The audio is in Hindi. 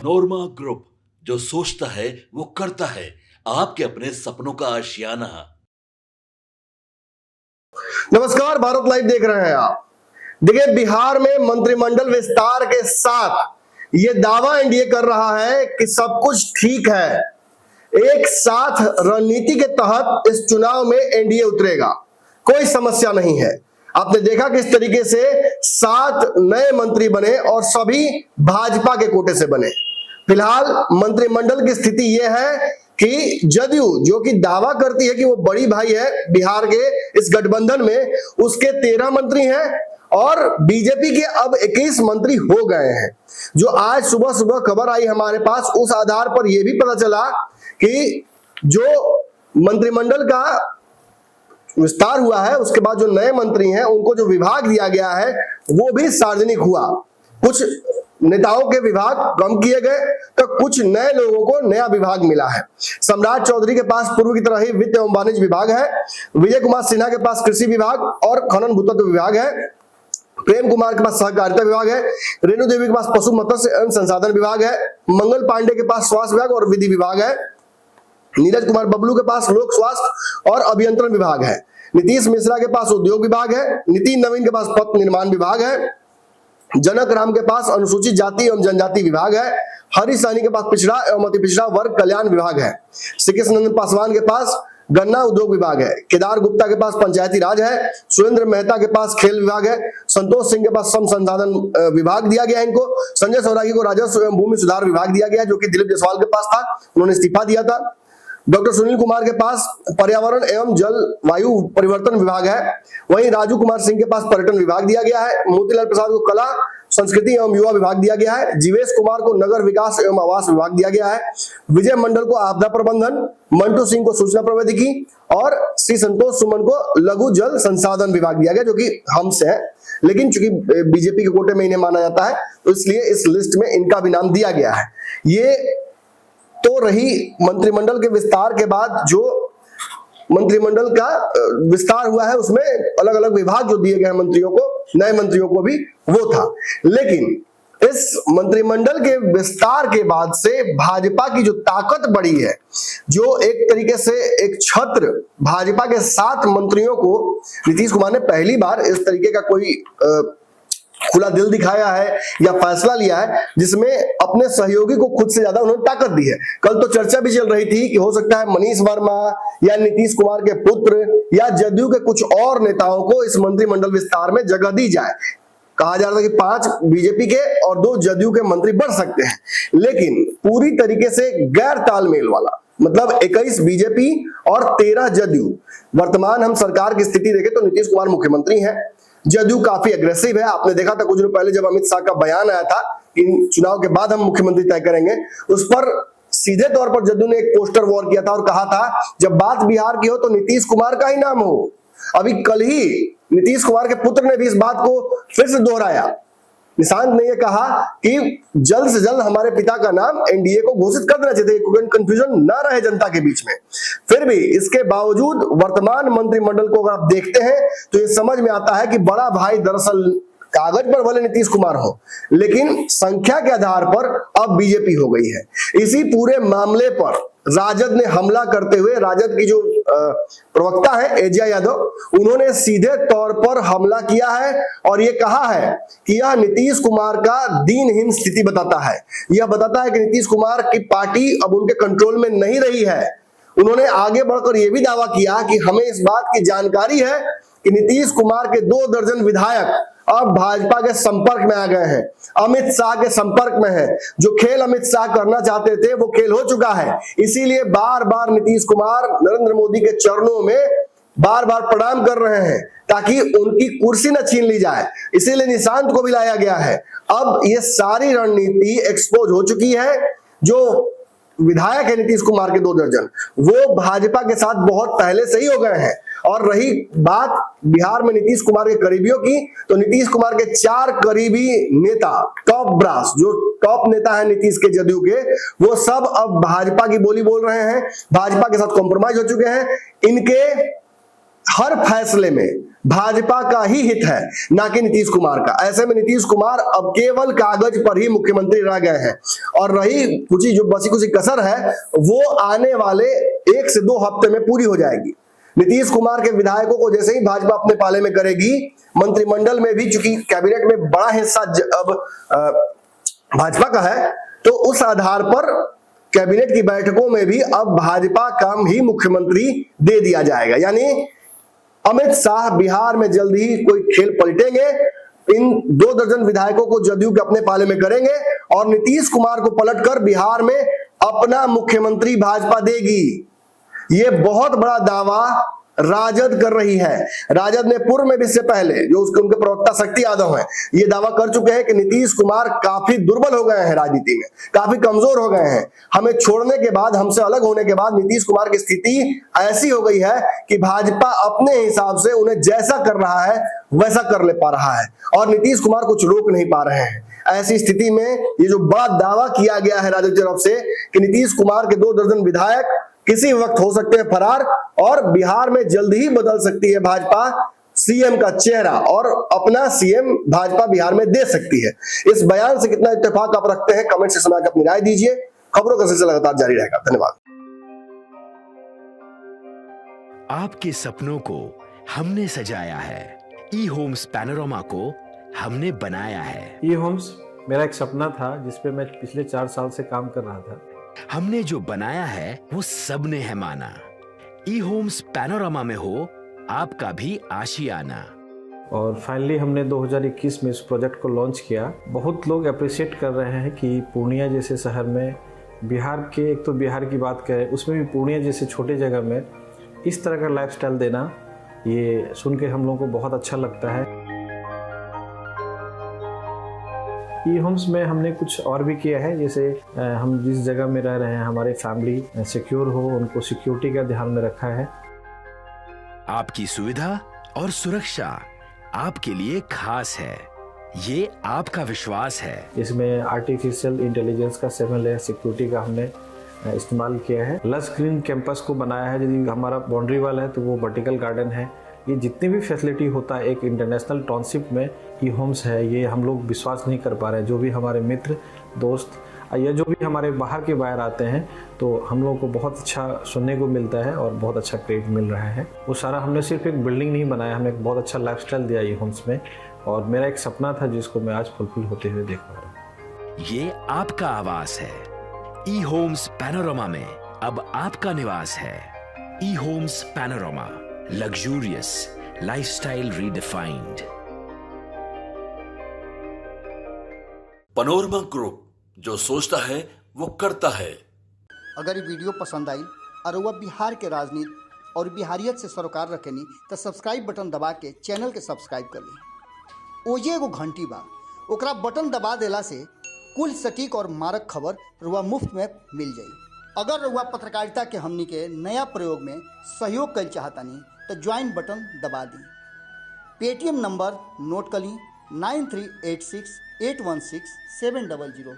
मनोरमा ग्रुप, जो सोचता है वो करता है। आपके अपने सपनों का आशियाना। नमस्कार, भारत लाइव देख रहे हैं आप। देखिए, बिहार में मंत्रिमंडल विस्तार के साथ ये दावा एनडीए कर रहा है कि सब कुछ ठीक है। एक साथ रणनीति के तहत इस चुनाव में एनडीए उतरेगा, कोई समस्या नहीं है। आपने देखा किस तरीके से 7 नए मंत्री बने और सभी भाजपा के कोटे से बने। फिलहाल मंत्रिमंडल की स्थिति यह है कि जदयू, जो कि दावा करती है कि वो बड़ी भाई है बिहार के इस गठबंधन में, उसके 13 मंत्री हैं और बीजेपी के अब 21 मंत्री हो गए हैं। जो आज सुबह सुबह खबर आई हमारे पास, उस आधार पर यह भी पता चला कि जो मंत्रिमंडल का विस्तार हुआ है, उसके बाद जो नए मंत्री हैं उनको जो विभाग दिया गया है वो भी सार्वजनिक हुआ। कुछ नेताओं के विभाग कम किए गए तो कुछ नए लोगों को नया विभाग मिला है। सम्राट चौधरी के पास पूर्व की तरह ही वित्त एवं वाणिज्य विभाग है। विजय कुमार सिन्हा के पास कृषि विभाग और खनन भूतत्व विभाग है। प्रेम कुमार के पास सहकारिता विभाग है। रेणु देवी के पास पशु मत्स्य एवं संसाधन विभाग है। मंगल पांडे के पास स्वास्थ्य विभाग और विधि विभाग है। नीरज कुमार बबलू के पास लोक स्वास्थ्य और अभियंत्रण विभाग है। नीतीश मिश्रा के पास उद्योग विभाग है। नितिन नवीन के पास पथ निर्माण विभाग है। जनक राम के पास अनुसूचित जाति एवं जनजाति विभाग है। हरि सहनी के पास पिछड़ा एवं अति पिछड़ा वर्ग कल्याण विभाग है। श्री कृष्ण नंदन पासवान के पास गन्ना उद्योग विभाग है। केदार गुप्ता के पास पंचायती राज है। सुरेंद्र मेहता के पास खेल विभाग है। संतोष सिंह के पास श्रम संसाधन विभाग दिया गया है इनको। संजय सौरागी को राजस्व एवं भूमि सुधार विभाग दिया गया, जो कि दिलीप जायसवाल के पास था, उन्होंने इस्तीफा दिया था। डॉक्टर सुनील कुमार के पास पर्यावरण एवं जलवायु परिवर्तन विभाग है। वहीं राजू कुमार सिंह के पास पर्यटन विभाग दिया गया है। मोतीलाल प्रसाद को कला संस्कृति एवं युवा विभाग दिया गया है। जीवेश कुमार को नगर विकास एवं आवास विभाग दिया गया है। विजय मंडल को आपदा प्रबंधन, मंटू सिंह को सूचना प्रौद्योगिकी और श्री संतोष सुमन को लघु जल संसाधन विभाग दिया गया, जो कि हमसे है, लेकिन चूंकि बीजेपी के कोटे में इन्हें माना जाता है तो इसलिए इस लिस्ट में इनका भी नाम दिया गया है। ये तो रही मंत्रिमंडल के विस्तार के बाद जो मंत्रिमंडल का विस्तार हुआ है, उसमें अलग अलग विभाग जो दिए गए मंत्रियों को, नए मंत्रियों को भी, वो था। लेकिन इस मंत्रिमंडल के विस्तार के बाद से भाजपा की जो ताकत बढ़ी है, जो एक तरीके से एक छत्र भाजपा के 7 मंत्रियों को नीतीश कुमार ने पहली बार इस तरीके का कोई खुला दिल दिखाया है या फैसला लिया है जिसमें अपने सहयोगी को खुद से ज्यादा उन्होंने ताकत दी है। कल तो चर्चा भी चल रही थी कि हो सकता है मनीष वर्मा या नीतीश कुमार के पुत्र या जदयू के कुछ और नेताओं को इस मंत्रिमंडल विस्तार में जगह दी जाए। कहा जा रहा था कि 5 बीजेपी के और 2 जदयू के मंत्री बढ़ सकते हैं, लेकिन पूरी तरीके से गैर तालमेल वाला, मतलब 21 बीजेपी और 13 जदयू। वर्तमान हम सरकार की स्थिति देखें तो नीतीश कुमार मुख्यमंत्री हैं। जदयू काफी अग्रेसिव है। आपने देखा था कुछ दिनों पहले जब अमित शाह का बयान आया था इन चुनाव के बाद हम मुख्यमंत्री तय करेंगे, उस पर सीधे तौर पर जदयू ने एक पोस्टर वॉर किया था और कहा था जब बात बिहार की हो तो नीतीश कुमार का ही नाम हो। अभी कल ही नीतीश कुमार के पुत्र ने भी इस बात को फिर से दोहराया। निशांत ने यह कहा कि जल्द से जल्द हमारे पिता का नाम एनडीए को घोषित कर देना चाहिए, कंफ्यूजन ना रहे जनता के बीच में। फिर भी इसके बावजूद वर्तमान मंत्रिमंडल को अगर आप देखते हैं तो ये समझ में आता है कि बड़ा भाई दरअसल कागज पर भले नीतीश कुमार हो, लेकिन संख्या के आधार पर अब बीजेपी हो गई है। इसी पूरे मामले पर राजद ने हमला करते हुए, राजद की जो प्रवक्ता है एजिया यादव, उन्होंने सीधे तौर पर हमला किया है और ये कहा है कि यह नीतीश कुमार का दीनहीन स्थिति बताता है। यह बताता है कि नीतीश कुमार की पार्टी अब उनके कंट्रोल में नहीं रही है। उन्होंने आगे बढ़कर यह भी दावा किया कि हमें इस बात की जानकारी है कि नीतीश कुमार के 2 दर्जन विधायक अब भाजपा के संपर्क में आ गए हैं, अमित शाह के संपर्क में है। जो खेल अमित शाह करना चाहते थे वो खेल हो चुका है। इसीलिए बार बार नीतीश कुमार नरेंद्र मोदी के चरणों में बार बार प्रणाम कर रहे हैं ताकि उनकी कुर्सी न छीन ली जाए। इसीलिए निशांत को भी लाया गया है। अब ये सारी रणनीति एक्सपोज हो चुकी है। जो विधायक है नीतीश कुमार के 2 दर्जन, वो भाजपा के साथ बहुत पहले से ही हो गए हैं। और रही बात बिहार में नीतीश कुमार के करीबियों की, तो नीतीश कुमार के 4 करीबी नेता, टॉप ब्रास, जो टॉप नेता है नीतीश के जदयू के, वो सब अब भाजपा की बोली बोल रहे हैं, भाजपा के साथ कॉम्प्रोमाइज हो चुके हैं। इनके हर फैसले में भाजपा का ही हित है, ना कि नीतीश कुमार का। ऐसे में नीतीश कुमार अब केवल कागज पर ही मुख्यमंत्री रह गए हैं और रही कुछ जो बची कुछ कसर है वो आने वाले 1 से 2 हफ्ते में पूरी हो जाएगी। नीतीश कुमार के विधायकों को जैसे ही भाजपा अपने पाले में करेगी, मंत्रिमंडल में भी चूंकि कैबिनेट में बड़ा हिस्सा अब भाजपा का है, तो उस आधार पर कैबिनेट की बैठकों में भी अब भाजपा का ही मुख्यमंत्री दे दिया जाएगा। यानी अमित शाह बिहार में जल्द ही कोई खेल पलटेंगे, इन 2 दर्जन विधायकों को जदयू के अपने पाले में करेंगे और नीतीश कुमार को पलटकर बिहार में अपना मुख्यमंत्री भाजपा देगी। ये बहुत बड़ा दावा राजद कर रही है। राजद ने पूर्व में भी इससे पहले जो उनके प्रवक्ता शक्ति यादव हैं, ये दावा कर चुके हैं कि नीतीश कुमार काफी दुर्बल हो गए हैं, राजनीति में काफी कमजोर हो गए हैं। हमें छोड़ने के बाद, हमसे अलग होने के बाद नीतीश कुमार की स्थिति ऐसी हो गई है कि भाजपा अपने हिसाब से उन्हें जैसा कर रहा है वैसा कर ले पा रहा है और नीतीश कुमार कुछ रोक नहीं पा रहे हैं। ऐसी स्थिति में ये जो बड़ा दावा किया गया है राजद की तरफ से कि नीतीश कुमार के 2 दर्जन विधायक किसी वक्त हो सकते हैं फरार और बिहार में जल्द ही बदल सकती है भाजपा सीएम का चेहरा और अपना सीएम भाजपा बिहार में दे सकती है। इस बयान से कितना इत्तेफाक आप रखते हैं, कमेंट सेक्शन में अपनी राय दीजिए। खबरों का सिलसिला लगातार जारी रहेगा। धन्यवाद। आपके सपनों को हमने सजाया है, ई होम्स पैनोरमा को हमने बनाया है। ई होम्स मेरा एक सपना था जिसपे मैं पिछले 4 साल से काम कर रहा था। हमने जो बनाया है वो सबने है माना। ई होम्स पैनोरमा में हो आपका भी आशियाना। और फाइनली हमने 2021 में इस प्रोजेक्ट को लॉन्च किया। बहुत लोग अप्रिशिएट कर रहे हैं कि पूर्णिया जैसे शहर में, बिहार के, एक तो बिहार की बात करें उसमें भी पूर्णिया जैसे छोटे जगह में इस तरह का लाइफस्टाइल देना, ये सुन के हम लोगों को बहुत अच्छा लगता है। ई होम्स में हमने कुछ और भी किया है, जैसे हम जिस जगह में रह रहे हैं हमारे फैमिली सिक्योर हो, उनको सिक्योरिटी का ध्यान में रखा है। आपकी सुविधा और सुरक्षा आपके लिए खास है, ये आपका विश्वास है। इसमें आर्टिफिशियल इंटेलिजेंस का 7 लेयर सिक्योरिटी का हमने इस्तेमाल किया है। लस ग्रीन कैंपस को बनाया है। यदि हमारा बाउंड्री वाल है तो वो वर्टिकल गार्डन है। ये जितनी भी फैसिलिटी होता है एक इंटरनेशनल टाउनशिप में ई होम्स है, ये हम लोग विश्वास नहीं कर पा रहे हैं। जो भी हमारे मित्र दोस्त या जो भी हमारे बाहर के बाहर आते हैं तो हम लोगों को बहुत अच्छा सुनने को मिलता है और बहुत अच्छा क्रेडिट मिल रहा है। वो सारा हमने सिर्फ एक बिल्डिंग नहीं बनाया, हमने एक बहुत अच्छा लाइफस्टाइल दिया ई होम्स में और मेरा एक सपना था जिसको मैं आज फुलफिल होते हुए देख पा रहा हूँ। ये आपका आवास है। ई होम्स पैनोरमा में अब आपका निवास है। E Homes Panorama, luxurious lifestyle redefined. Panorama group, जो सोचता है वो करता है। अगर ये वीडियो पसंद आई और वह बिहार के राजनीति और बिहारियत से सरोकार रखेनी तो सब्सक्राइब बटन दबा के चैनल के सब्सक्राइब कर ली। ओजे एगो घंटी बा, ओकरा बटन दबा देला से कुल सटीक और मारक खबर रुआ मुफ्त में मिल जाई। अगर रुआ पत्रकारिता के हमनी के नया प्रयोग में सहयोग कर चाहतानी तो ज्वाइन बटन दबा दी। पेटीएम नंबर नोट कर ली 9386816700।